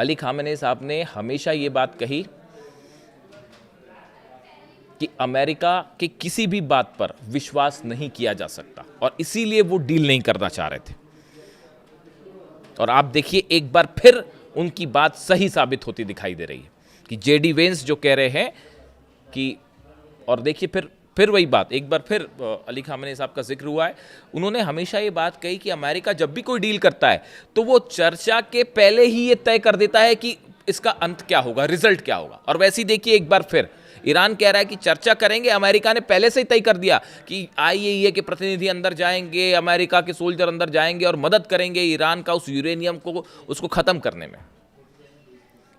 Ali Khamenei साहब ने हमेशा ये बात कही कि अमेरिका के किसी भी बात पर विश्वास नहीं किया जा सकता और इसीलिए वो डील नहीं करना चाह रहे थे। और आप देखिए एक बार फिर उनकी बात सही साबित होती दिखाई दे रही है कि जेडी वेंस जो कह रहे हैं कि, और देखिए फिर वही बात, एक बार फिर अली खामेनी साहब का जिक्र हुआ है। उन्होंने हमेशा ये बात कही कि अमेरिका जब भी कोई डील करता है तो वो चर्चा के पहले ही ये तय कर देता है कि इसका अंत क्या होगा, रिजल्ट क्या होगा। और वैसे ही देखिए एक बार फिर ईरान कह रहा है कि चर्चा करेंगे, अमेरिका ने पहले से ही तय कर दिया कि आईएईए के प्रतिनिधि अंदर जाएंगे, अमेरिका के सोल्जर अंदर जाएंगे और मदद करेंगे ईरान का उस यूरेनियम को, उसको खत्म करने में।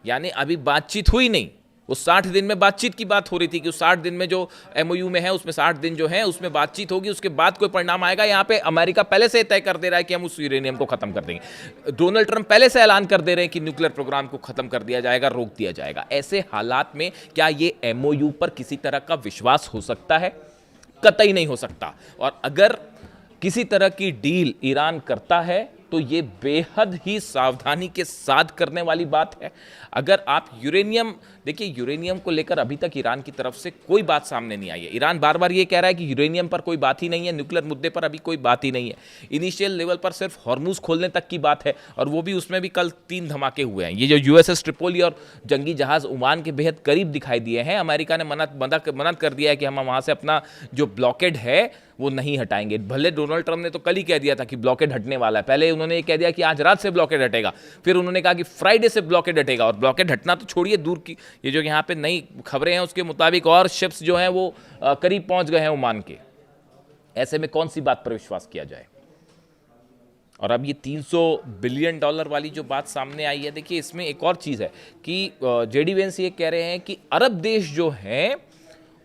यानी अभी बातचीत हुई नहीं, उस 60 दिन में बातचीत की बात हो रही थी कि उस 60 दिन में जो एमओयू में है उसमें 60 दिन जो है उसमें बातचीत होगी, उसके बाद कोई परिणाम आएगा। यहाँ पे अमेरिका पहले से तय कर दे रहा है कि हम उस यूरेनियम को खत्म कर देंगे। डोनाल्ड ट्रंप पहले से ऐलान कर दे रहे हैं कि न्यूक्लियर प्रोग्राम को खत्म कर दिया जाएगा, रोक दिया जाएगा। ऐसे हालात में क्या ये एमओयू पर किसी तरह का विश्वास हो सकता है? कतई नहीं हो सकता। और अगर किसी तरह की डील ईरान करता है तो ये बेहद ही सावधानी के साथ करने वाली बात है। अगर आप यूरेनियम, देखिए यूरेनियम को लेकर अभी तक ईरान की तरफ से कोई बात सामने नहीं आई है। ईरान बार बार ये कह रहा है कि यूरेनियम पर कोई बात ही नहीं है, न्यूक्लियर मुद्दे पर अभी कोई बात ही नहीं है। इनिशियल लेवल पर सिर्फ हॉर्मूज खोलने तक की बात है, और वो भी उसमें भी कल 3 धमाके हुए हैं। ये जो यूएसएस ट्रिपोली और जंगी जहाज ओमान के बेहद करीब दिखाई दिए हैं, अमेरिका ने मना कर दिया है कि हम वहाँ से अपना जो ब्लॉकेड है वो नहीं हटाएंगे। भले डोनाल्ड ट्रंप ने तो कल ही कह दिया था कि ब्लॉकेड हटने वाला है, पहले उन्होंने ये कह दिया कि आज रात से ब्लॉकेड हटेगा, फिर उन्होंने कहा कि फ्राइडे से ब्लॉकेड हटेगा। और ब्लॉकेड हटना तो छोड़िए दूर की, ये जो यहाँ पे नई खबरें हैं उसके मुताबिक और शिप्स जो हैं वो करीब पहुंच गए हैं ओमान के। ऐसे में कौन सी बात पर विश्वास किया जाए? और अब ये $300 बिलियन वाली जो बात सामने आई है, देखिए इसमें एक और चीज़ है कि जेडी वेंस ये कह रहे हैं कि अरब देश जो हैं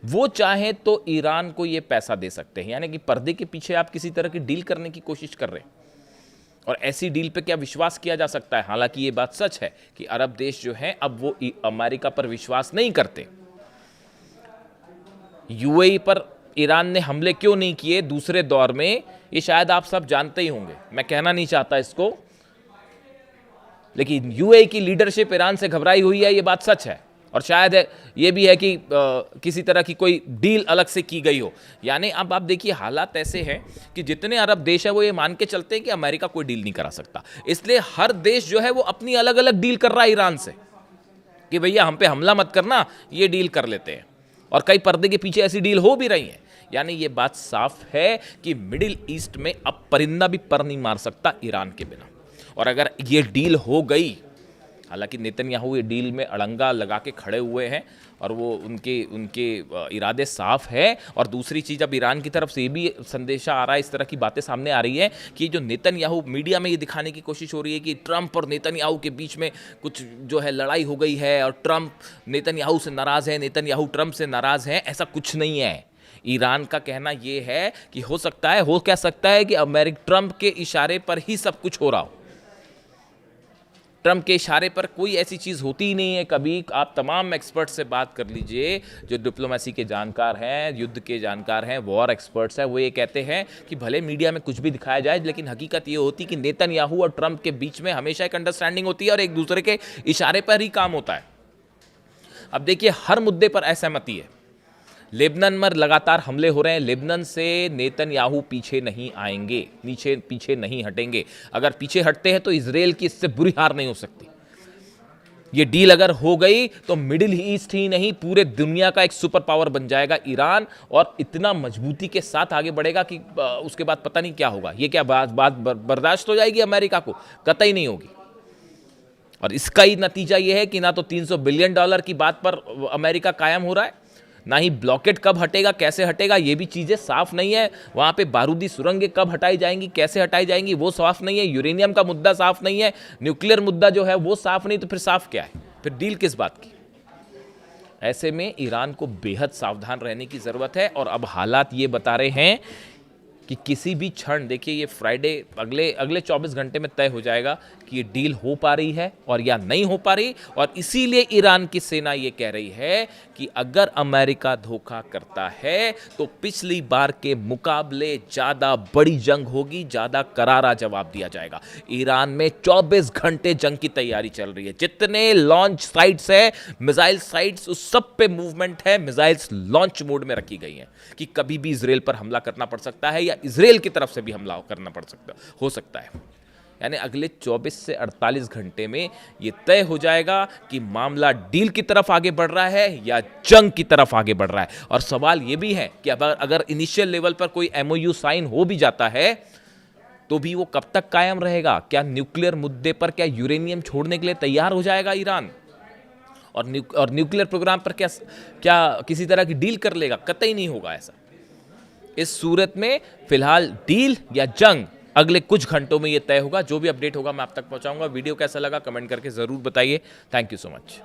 वो चाहे तो ईरान को ये पैसा दे सकते हैं, यानी कि पर्दे के पीछे आप किसी तरह की डील करने की कोशिश कर रहे हैं। और ऐसी डील पे क्या विश्वास किया जा सकता है? हालांकि ये बात सच है कि अरब देश जो हैं अब वो अमेरिका पर विश्वास नहीं करते। यूएई पर ईरान ने हमले क्यों नहीं किए दूसरे दौर में, ये शायद आप सब जानते ही होंगे, मैं कहना नहीं चाहता इसको, लेकिन यूएई की लीडरशिप ईरान से घबराई हुई है, ये बात सच है। और शायद ये भी है कि किसी तरह की कोई डील अलग से की गई हो। यानी अब आप देखिए हालात ऐसे हैं कि जितने अरब देश है वो ये मान के चलते हैं कि अमेरिका कोई डील नहीं करा सकता, इसलिए हर देश जो है वो अपनी अलग अलग डील कर रहा है ईरान से कि भैया हम पे हमला मत करना, ये डील कर लेते हैं। और कई पर्दे के पीछे ऐसी डील हो भी रही है। यानी ये बात साफ है कि मिडिल ईस्ट में अब परिंदा भी पर नहीं मार सकता ईरान के बिना। और अगर ये डील हो गई, हालांकि नेतन्याहू ये डील में अड़ंगा लगा के खड़े हुए हैं और वो उनके इरादे साफ है। और दूसरी चीज़, अब ईरान की तरफ से ये भी संदेशा आ रहा है, इस तरह की बातें सामने आ रही है कि जो नेतन्याहू, मीडिया में ये दिखाने की कोशिश हो रही है कि ट्रंप और नेतन्याहू के बीच में कुछ जो है लड़ाई हो गई है और ट्रंप नेतन्याहू से नाराज़ है, नेतन्याहू ट्रंप से नाराज़ है। ऐसा कुछ नहीं है। ईरान का कहना यह है कि हो सकता है कि ट्रंप के इशारे पर ही सब कुछ हो रहा हो। ट्रंप के इशारे पर कोई ऐसी चीज़ होती ही नहीं है कभी। आप तमाम एक्सपर्ट से बात कर लीजिए जो डिप्लोमेसी के जानकार हैं, युद्ध के जानकार हैं, वॉर एक्सपर्ट्स हैं, वो ये कहते हैं कि भले मीडिया में कुछ भी दिखाया जाए, लेकिन हकीकत ये होती कि नेतन्याहू और ट्रंप के बीच में हमेशा एक अंडरस्टैंडिंग होती है और एक दूसरे के इशारे पर ही काम होता है। अब देखिए हर मुद्दे पर असहमति है। लेबनान में लगातार हमले हो रहे हैं, लेबनान से नेतन्याहू पीछे नहीं आएंगे, पीछे नहीं हटेंगे। अगर पीछे हटते हैं तो इजराइल की इससे बुरी हार नहीं हो सकती। ये डील अगर हो गई तो मिडिल ईस्ट ही नहीं पूरे दुनिया का एक सुपर पावर बन जाएगा ईरान, और इतना मजबूती के साथ आगे बढ़ेगा कि उसके बाद पता नहीं क्या होगा। ये क्या बात बर्दाश्त हो जाएगी अमेरिका को? कतई नहीं होगी। और इसका ही नतीजा ये है कि ना तो $300 बिलियन की बात पर अमेरिका कायम हो रहा है, ना ही ब्लॉकेट कब हटेगा, कैसे हटेगा, ये भी चीज़ें साफ नहीं है। वहाँ पे बारूदी सुरंगें कब हटाई जाएंगी, कैसे हटाई जाएंगी, वो साफ नहीं है। यूरेनियम का मुद्दा साफ नहीं है, न्यूक्लियर मुद्दा जो है वो साफ नहीं, तो फिर साफ क्या है? फिर डील किस बात की? ऐसे में ईरान को बेहद सावधान रहने की ज़रूरत है। और अब हालात ये बता रहे हैं कि किसी भी क्षण, देखिए ये फ्राइडे अगले 24 घंटे में तय हो जाएगा कि ये डील हो पा रही है और या नहीं हो पा रही, और इसीलिए ईरान की सेना ये कह रही है कि अगर अमेरिका धोखा करता है तो पिछली बार के मुकाबले ज़्यादा बड़ी जंग होगी, ज़्यादा करारा जवाब दिया जाएगा। ईरान में 24 घंटे जंग की तैयारी चल रही है। जितने लॉन्च साइट्स है, मिसाइल साइट्स, उस सब पे मूवमेंट है। मिसाइल्स लॉन्च मोड में रखी गई हैं कि कभी भी इजराइल पर हमला करना पड़ सकता है या इजराइल की तरफ से भी हमला करना हो सकता है। यानी अगले 24 से 48 घंटे में यह तय हो जाएगा कि मामला डील की तरफ आगे बढ़ रहा है या जंग की तरफ आगे बढ़ रहा है। और सवाल यह भी है कि अगर इनिशियल लेवल पर कोई एमओयू साइन हो भी जाता है तो भी वो कब तक कायम रहेगा? क्या न्यूक्लियर मुद्दे पर, क्या यूरेनियम छोड़ने के लिए तैयार हो जाएगा ईरान और न्यूक्लियर प्रोग्राम पर क्या किसी तरह की डील कर लेगा? कतई नहीं होगा ऐसा। इस सूरत में फिलहाल डील या जंग अगले कुछ घंटों में यह तय होगा। जो भी अपडेट होगा मैं आप तक पहुंचाऊंगा। वीडियो कैसा लगा कमेंट करके जरूर बताइए। Thank you so much.